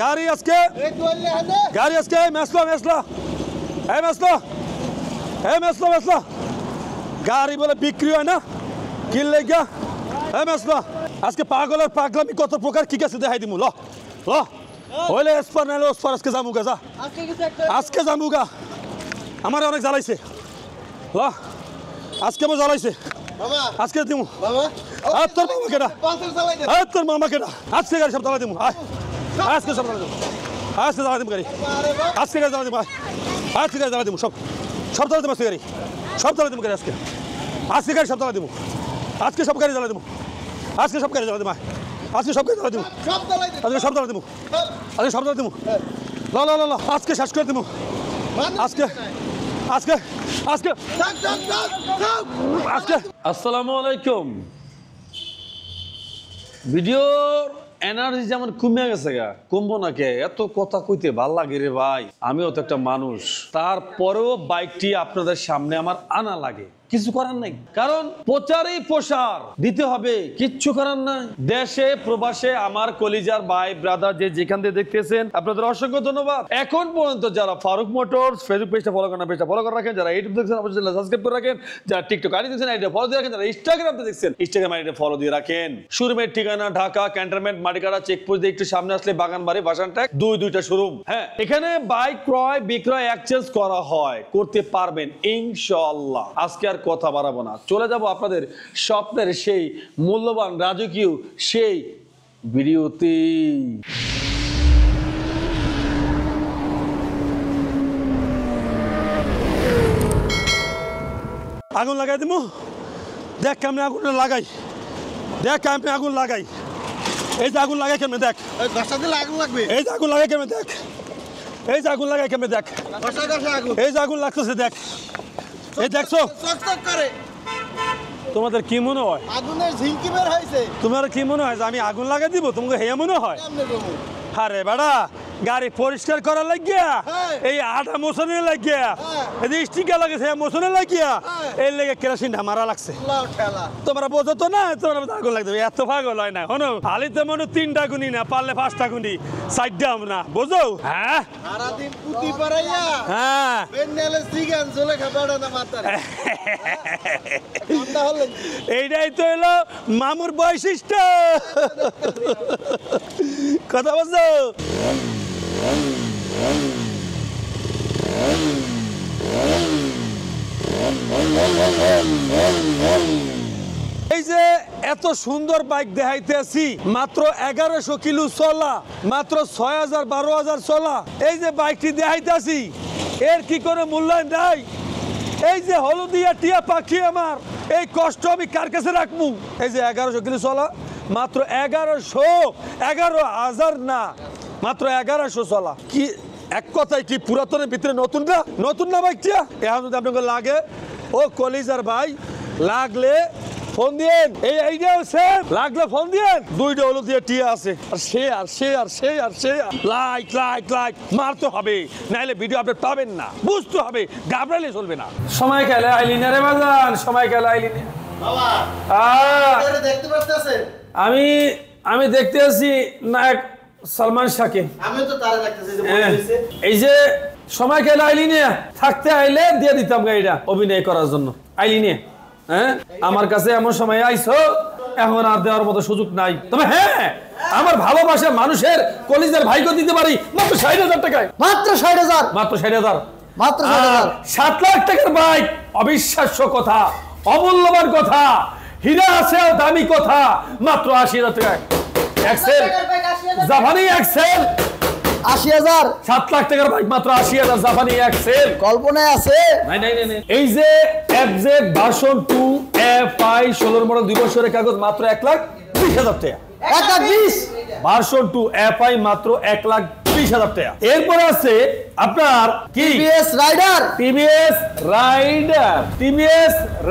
গাড়ি আজকে মেসলো গাড়ি বলে বিক্রি হয় না কিনলে গিয়া মেসলো আজকে পাগলের পাগলামি কত প্রকার কি আছে দেখাই দিমু ল হইলে এসপার নাইলে ওসপার আজকে জামুগা যা আজকে জামুগা আমার অনেক জ্বালাইছে ল আজকে আমার জ্বালাইছে আজকে দিমু তোর মামা কেডা তোর মামা কেডা আজকে গাড়ি সব জ্বালাই দিমু আজকে সব জ্বালাই দিমু আজকে জ্বালাই দিমু গাড়ি আজকে গাড়ি জ্বালাই দিমু আজকে গাড়ি জ্বালাই দিমু সব জ্বালাই দিমু আজকে গাড়ি সব জ্বালাই দিমু গাড়ি আজকে গাড়ি সব জ্বালাই দিমু আজকে সব গাড়ি জ্বালাই দিমু আজকে সব গাড়ি জ্বালাই দিমু আজকে সব গাড়ি জ্বালাই দিমু আজকে সব জ্বালাই দিমু আজকে সব জ্বালাই দিমু ল আজকে শেষ করে দিমু আজকে আজকে আজকে আজকে আসসালামু আলাইকুম ভিডিওর এনার্জি যেমন কমে গেছে গা কমবো না কে এত কথা কইতে ভাল লাগে রে ভাই আমিও তো একটা মানুষ তারপরেও বাইকটি আপনাদের সামনে আমার আনা লাগে কিছু করার নাই কারণ প্রচারই প্রসার দিতে হবে কিচ্ছু করার নাই দেশে প্রবাসে আমার কলিজার ভাই ব্রাদার যে যেখান থেকে দেখতেছেন আপনাদের অসংখ্য ধন্যবাদ এখন পর্যন্ত যারা ফারুক মোটরস ফেসবুক পেজটা ফলো করেন পেজটা ফলো করে রাখেন যারা ইউটিউব দেখছেন অবশ্যই সাবস্ক্রাইব করে রাখেন যারা টিকটক আইডি দেখছেন আইডিটা ফলো দিয়ে রাখেন যারা ইনস্টাগ্রামে দেখছেন ইনস্টাগ্রাম আইডিটা ফলো দিয়ে রাখেন শোরুমের ঠিকানা ঢাকা ক্যান্টনমেন্ট মাটিকাটা চেকপোস্ট দিয়ে একটু সামনে আসলে বাগানবাড়ি ভাসানট্যাক দুইটা শোরুম হ্যাঁ এখানে বাইক ক্রয় বিক্রয় এক্সচেঞ্জ করা হয় করতে পারবেন ইনশাআল্লাহ আজকে আর কথা বাড়াবো না চলে যাব আপনাদের স্বপ্নের সেই মূল্যবান রাজকীয় সেই ভিডিওতে আগুন লাগাই দিমু দেখ কেমনে আগুন লাগাই এই যে আগুন লাগাই কেমনে দেখ আগুন লাগবে এই যে আগুন লাগাই কেমনে দেখ এই যে আগুন লাগাই কেমনে দেখ এই যে আগুন লাগতেছে দেখ এই দেখছো তোমাদের কি মনে হয় আগুনের ঝিলকি বের হইছে তোমার কি মনে হয় যে আমি আগুন লাগাই দিব তোমাকে হেয়া মনে হয় আরে বেড়া গাড়ি পরিষ্কার করার লাগিয়া এই আটা মোছনে লাগিয়া এই স্টিকার লাগেছে মোছনে লাগিয়া এই লেগে কেরোসিনটা মারা লাগছে তোমরা বোঝো তো না তোমরা আগুন লাগবে এত পাগল হয় না শোনো আলিতে মনে 3টা গুণি না পারলে 5টা গুণি 4টা না বোঝো হ্যাঁ সারাদিন পুতি পারাইয়া হ্যাঁ বেন্নেলে সিগান চলে খাবাড়া না মাতারে ঠান্ডা হলো এইটাই তো হলো মামুর বৈশিষ্ট্য কথা বলছো এই যে এত সুন্দর বাইক দেখাইতেছি মাত্র 1100 কিলো চলা মাত্র 6000 12000 চলা এই যে বাইকটি দেখাইতেছি এর কি করে মূল্যায়ন নাই এই যে হলদিয়া টিয়া পাখি আমার এই কষ্ট আমি কার কাছে রাখবো এই যে 1100 কিলো চলা মাত্র 11,000 না মাত্র 1100 চলা কি এক কথায় কি পুরাতনের ভিতরে নতুন না বাইকটা এখন যদি আপনাকে লাগে ও কলিজার ভাই লাগলে ফোন দিয়েন এই আইডিয়াও সেম লাগলে ফোন দিয়েন 2টা হলো দিয়ে টিয়া আছে আর শেয়ার লাইক মারতে হবে নাইলে ভিডিও আপডেট পাবেন না বুঝতে হবে ঘাবড়ালে চলবে না সময় খেলে আইলিনে রে বাজান সময় খেলে আইলিনে বাবা দেখতে পাচ্ছেন আমি দেখতে আছি নায়ক সালমান শাহকে আমি তো তারে দেখতেছি যে বলতেছে এই যে সময় খেলে আইলিনে থাকতে আইলে দিয়ে দিতাম গাড়িটা অভিনয় করার জন্য আইলিনে হ্যাঁ আমার কাছে এমন সময় আইছো এখন আর দেওয়ার মতো সুযোগ নাই তবে হ্যাঁ আমার ভালোবাসা মানুষের কলিজার ভাইকে দিতে পারি মাত্র 60,000 টাকায় মাত্র 60,000 মাত্র 60,000 মাত্র 60,000 7 লাখ টাকার বাইক অবিশ্বাস্য কথা অমূল্যবান কথা হীরা আছে দামি কথা মাত্র 80,000 টাকায় এক্সেল জাপানি এক্সেল 80,000 7 লাখ টাকার বাইক মাত্র 80,000 জাপানি এক্সেল কল্পনায় আছে নাই এই যে এফজেড ভার্সন 2 এফআই 16 মডেল 2 বছরের কাগজ মাত্র 1,20,000 টাকা 1,20,000 ভার্সন 2 এফআই মাত্র 1,20,000 টাকা এরপর আছে আপনার কি টিভিএস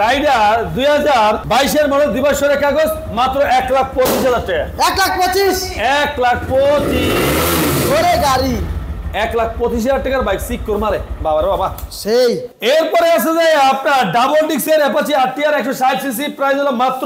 রাইডার 2022 এর মডেল 2 বছরের কাগজ মাত্র 1,25,000 টাকা 1,25,000 ওরে গাড়ি 1,25,000 টাকার বাইক সিক কর মারে বাবা সেই এরপরে আছে যে আপনার ডাবল ডিক্সের অ্যাপাচি আরটিআর 160 সিসি প্রাইস হলো মাত্র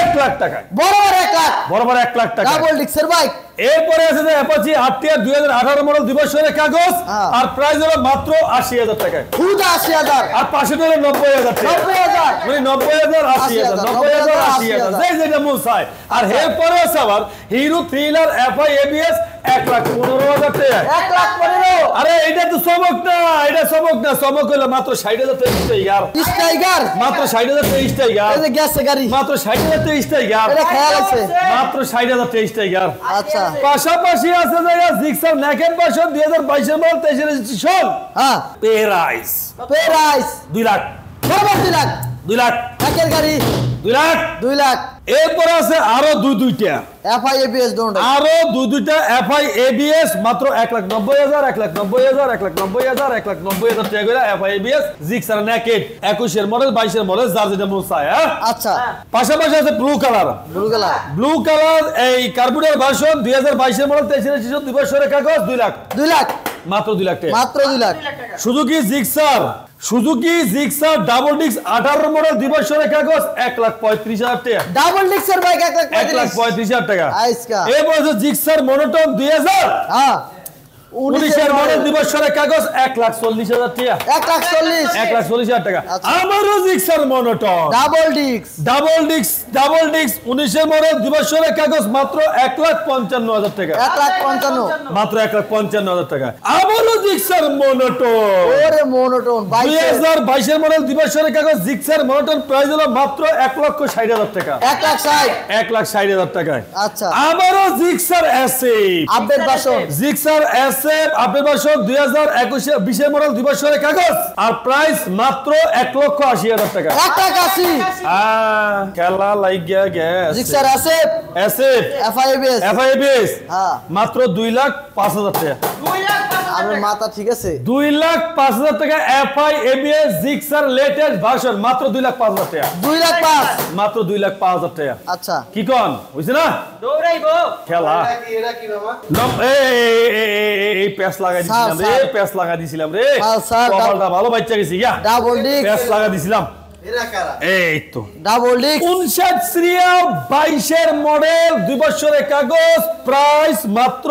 1 লাখ টাকায়, বরাবর 1 লাখ, বরাবর 1 লাখ টাকা। ডাবল ডিক্সের বাইক। এরপরে আছে যে অ্যাপাচি আরটিআর 2018 মডেল দিবসের কাগজ, হ্যাঁ। আর প্রাইস হলো মাত্র 80,000 টাকায়, খুদ 80,000, আর পাশে হলো 90,000 টাকা। 90,000, মানে 90,000 80,000 90,000 80,000 যেই যেটা মূল চাই। আর এরপরে আছে আবার হিরো থ্রিলার এফআই এবিএস 1,15,000 টাকা। 1,15,000 আরে এটা তো চমক না, এটা চমক না, চমক হলো মাত্র 60,000 টাকা ইয়ার, টাইগার, মাত্র 60,000 টাকা ইয়ার, এই যে গ্যাসে গাড়ি, মাত্র 60,000 টাকা ইয়ার, এটা খেয়াল আছে। মাত্র 60,000 টাকা ইয়ার। আচ্ছা, পাশাপাশি আছে যে Gixxer naked version 2022 model 23 registration, হ্যাঁ, প্রাইস প্রাইস 2 লাখ, বরাবর 2 লাখ, 2 লাখ, একের গাড়ি 2 লাখ। 2 লাখ, এরপর আছে আরো দুইটা, এফআই এবিএস দোনটা, আরো দুইটা এফআই এবিএস মাত্র 1,90,000 1,90,000 1,90,000 1,90,000 টাকা করে এফআই এবিএস জিক্সার নেকেড 21 এর মডেল 22 এর মডেল যার যেটা মন চায়। হ্যাঁ, আচ্ছা, পাশাপাশি আছে blue colour, blue colour, blue colour এই কার্বুরেটর ভার্সন 2022 এর মডেল 23 রেজিস্ট্রেশন দিবসের কাগজ 2 লাখ, 2 লাখ, মাত্র 2 লাখ টাকা। মাত্র 2 lakh, Suzuki Gixxer double disc 18 model দিবসের কাগজ 1,35,000 টাকা, ডাবল ডিক্সের বাইক 1,35,000 টাকা। আইসকা, এরপর আছে জিক্সার মনোটন 2000 হ্যাঁ, 19 এর মডেল দিবসের কাগজ 1,40,000 টাকা, 1,40,000, 1,40,000 টাকা। আচ্ছা। আমারও জিক্সার মনোটন ডাবল ডিক্স, ডাবল ডিস্ক 19 এর মডেল দিবসের কাগজ মাত্র 1,55,000 টাকা, 1,55,000, মাত্র 1,55,000 টাকা। আমারও জিক্সার মনোটন ওরে মোনোটোন বাইক 2022 এর মডেল দিবসের কাগজ জিক্সার মনোটন প্রাইস হলো মাত্র 1,60,000 টাকা, 1,60,000, 1,60,000 টাকায়। আচ্ছা, আমারও Gixxer SF update version, Gixxer SF update version 2021 এর মডেল দিবসের কাগজ, আর প্রাইস মাত্র 1,80,000 টাকা। 1,80,000, খেলা লাগিয়া গ্যাস জিক্সার আছে, এসএফ এফআই এবিএস, এফআইবিএস হ্যাঁ, মাত্র 2,05,000 টাকা, আমার মাথা ঠিক আছে, 2,05,000 টাকা। FI ABS Gixxer latest version মাত্র 2,05,000 টাকা, 2,05,000, মাত্র 2,05,000 টাকা। আচ্ছা, কি কন হইছে না খেলা? এই প্যাচ লাগাই দিছিলাম রে, স্যার। প্যাচ লাগাই দিছিলাম রে, স্যার, কপালটা ভালো বাচ্চা গেছি গিয়া, ডাবল ডিক্স, প্যাচ লাগাই দিছিলাম। এই তো ডাবল ডিক্স, 59 সিরিয়াল 22 এর মডেল 2 বছরের কাগজ, প্রাইস মাত্র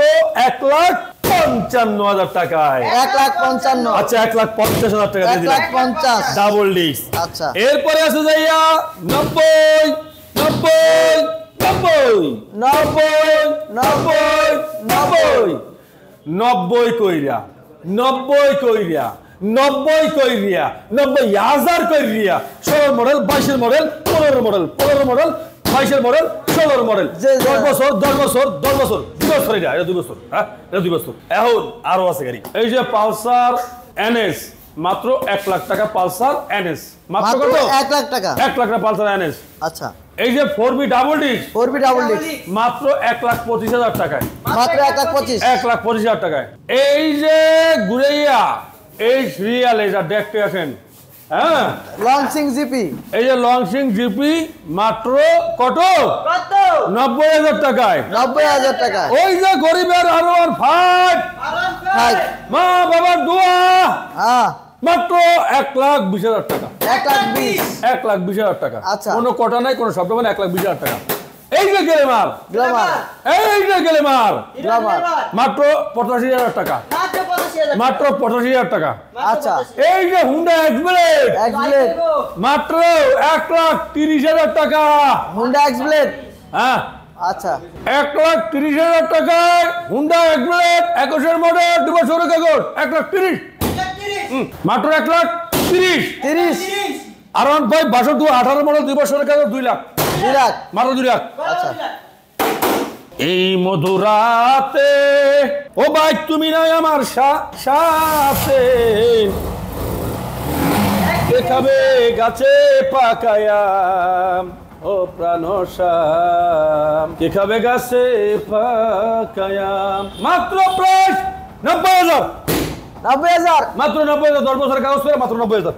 1,55,000 টাকায়। 1,55,000, আচ্ছা 1,50,000 টাকা দিয়ে দিলাম 1,50,000, ডাবল ডিস্ক। আচ্ছা, এরপরে আছে যাইয়া 90 কইরা 90,000 কইরিয়া 16 মডেল 22 এর মডেল 15 মডেল 22 এর মডেল 16 মডেল, 10 বছর 2 বছর এটা 2 বছর, হ্যাঁ এটা 2 বছর। এখন আরো আছে গাড়ি, এই যে পালসার এনএস মাত্র 1 লাখ টাকা, পালসার এনএস মাত্র মাত্র কত? 1 লাখ টাকা, 1 লাখ টাকা পালসার এনএস। আচ্ছা, এই যে 4B double disc 4B double ডিক্স, মাত্র 1,25,000 টাকায়, মাত্র 1,25,000, 1,25,000 টাকায়। এই যে গুড়াইয়া এই সিরিয়াল এটা দেখতে আছেন, হ্যাঁ লঞ্চিং জিপি, এই যে লংসিং জিপি মাত্র কত? 90,000 টাকায়। 90,000 টাকা, ওই যে গরিবের R15 হাই, মা বাবার দোয়া হ্যাঁ, মাত্র 1,20,000 টাকা, 1,20,000, 1,20,000 টাকা। আচ্ছা। কোনো কটা নাই, কোনো শব্দ মানে 1,20,000 টাকা। এই যে গ্লেমার, গ্লামার, এই যে গ্লেমার গ্লামার, মাত্র 85,000 টাকা, মাত্র 85,000 টাকা। আচ্ছা, এই যে হুন্ডা এক্সব্লেড এক্সব্লেড, মাত্র 1,30,000 টাকা, হুন্ডা এক্সব্লেড, হ্যাঁ আচ্ছা, 1,30,000 টাকায় হুন্ডা এক্সব্লেড 21 এর মডেল 2 বছরের কাগজ 1,30,000, মাত্র 1,30,000। 30, আর1 ভাই 18 মডেল 2 বছরের কাগজ 2 লাখ, 2 লাখ, মাত্র 2 লাখ। আচ্ছা, এই মধুরাতে ও ভাই তুমি নাই আমার সাথে, দেখাবে গাছে পাকায়া ও প্রাণসাম, দেখাবে গাছে পাকায়া। মাত্র প্রাইস 90,000, 90,000, মাত্র 90,000, 10 বছরের কাগজ করে মাত্র 90,000,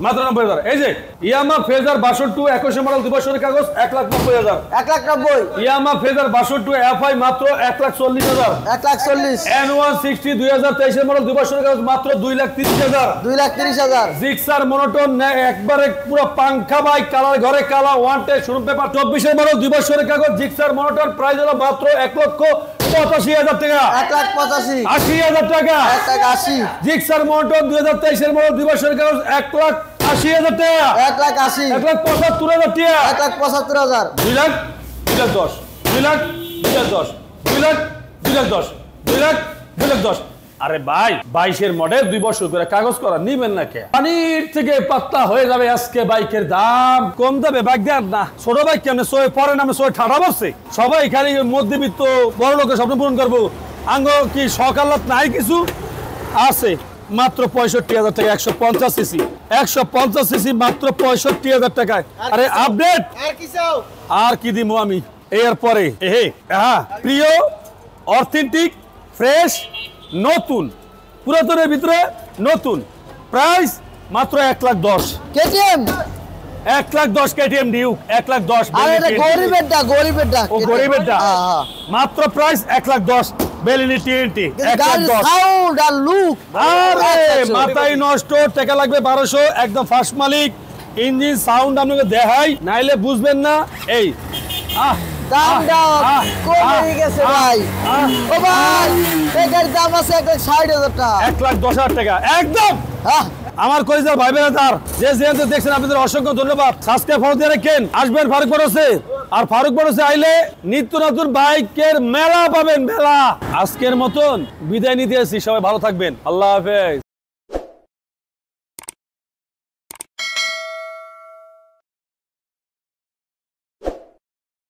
মাত্র 90,000। এই যে ইয়ামা ফেজার 62 21 মডেল 2 বছরের কাগজ 1,90,000। 1,90,000 ইয়ামা ফেজার 62 এফআই মাত্র 1,40,000। 1,40,000 N160 2023 মডেল 2 বছরের কাগজ মাত্র 2,30,000। 2,30,000 জিক্সার মনোটোন একবারে পুরো পাংখা বাইক কালার ঘরে কালা ওয়ান্টে শোরুম পেপার 24 মডেল 2 বছরের কাগজ জিক্সার মনোটোন প্রাইস হলো মাত্র 1,85,000 টাকা। 1,85,000 80,000 টাকা। 1,80,000 জিক্সার মনোটোন 2023 মডেল 2 বছরের কাগজ 1,80,000 টাকা। 1,80,000 1,75,000 টাকা। 1,75,000 2 লাখ 2,10 2 লাখ 2,10 2 লাখ 2,10 2 লাখ 2,10। আরে ভাই 22 মডেল 2 বছর করে কাগজ করা নিবেন না কে? পানির থেকে পাতলা হয়ে যাবে আজকে বাইকের দাম। কম দামে বাইক দেন না। ছোট বাইক কেমনে সয়ে পরে নামে সয়ে ঠাড়া বসছে। সবাই খালি মধ্যবিত্ত বড় লোকের স্বপ্ন পূরণ করবো। আঙ্গ কি সকালত নাই কিছু আছে। মাত্র 65,000 টাকা 150 সিসি 150 সিসি মাত্র 65,000 টাকায়। আরে আপডেট আর কি চাও? আর কি দিমু আমি এরপরে হ্যাঁ প্রিয় অথেন্টিক ফ্রেশ নতুন পুরাতনের ভিতরে নতুন প্রাইস মাত্র 1,10,000। KTM 1,10,000 KTM Duke 1,10,000। আরে এটা গরিবেরটা ও গরিবেরটা হ্যাঁ মাত্র প্রাইস 1,10,000 বেলিনি টিএনটি গাড়ি 1,10,000। সাউন্ড আর লুক আরে মাথায় নষ্ট টাকা লাগবে 1200 একদম ফার্স্ট মালিক ইঞ্জিন সাউন্ড আপনাকে দেখাই নাইলে বুঝবেন না। এই দামটা কমে গেছে ভাই। ও ভাই এটার দাম আছে 1,60,000 টাকা। 1,10,000 টাকা একদম। হ্যাঁ আমার কলিজার ভাই বেরাদার যে যেখানে দেখছেন আপনাদের অসংখ্য ধন্যবাদ। সাবস্ক্রাইব ফলো দিয়ে রাখেন। আসবেন ফারুক বড়সে আর ফারুক বড়সে আইলে নিত্য নতুন বাইকের মেলা পাবেন মেলা। আজকের মতন বিদায় নিতে আসছি। সবাই ভালো থাকবেন। আল্লাহ হাফেজ।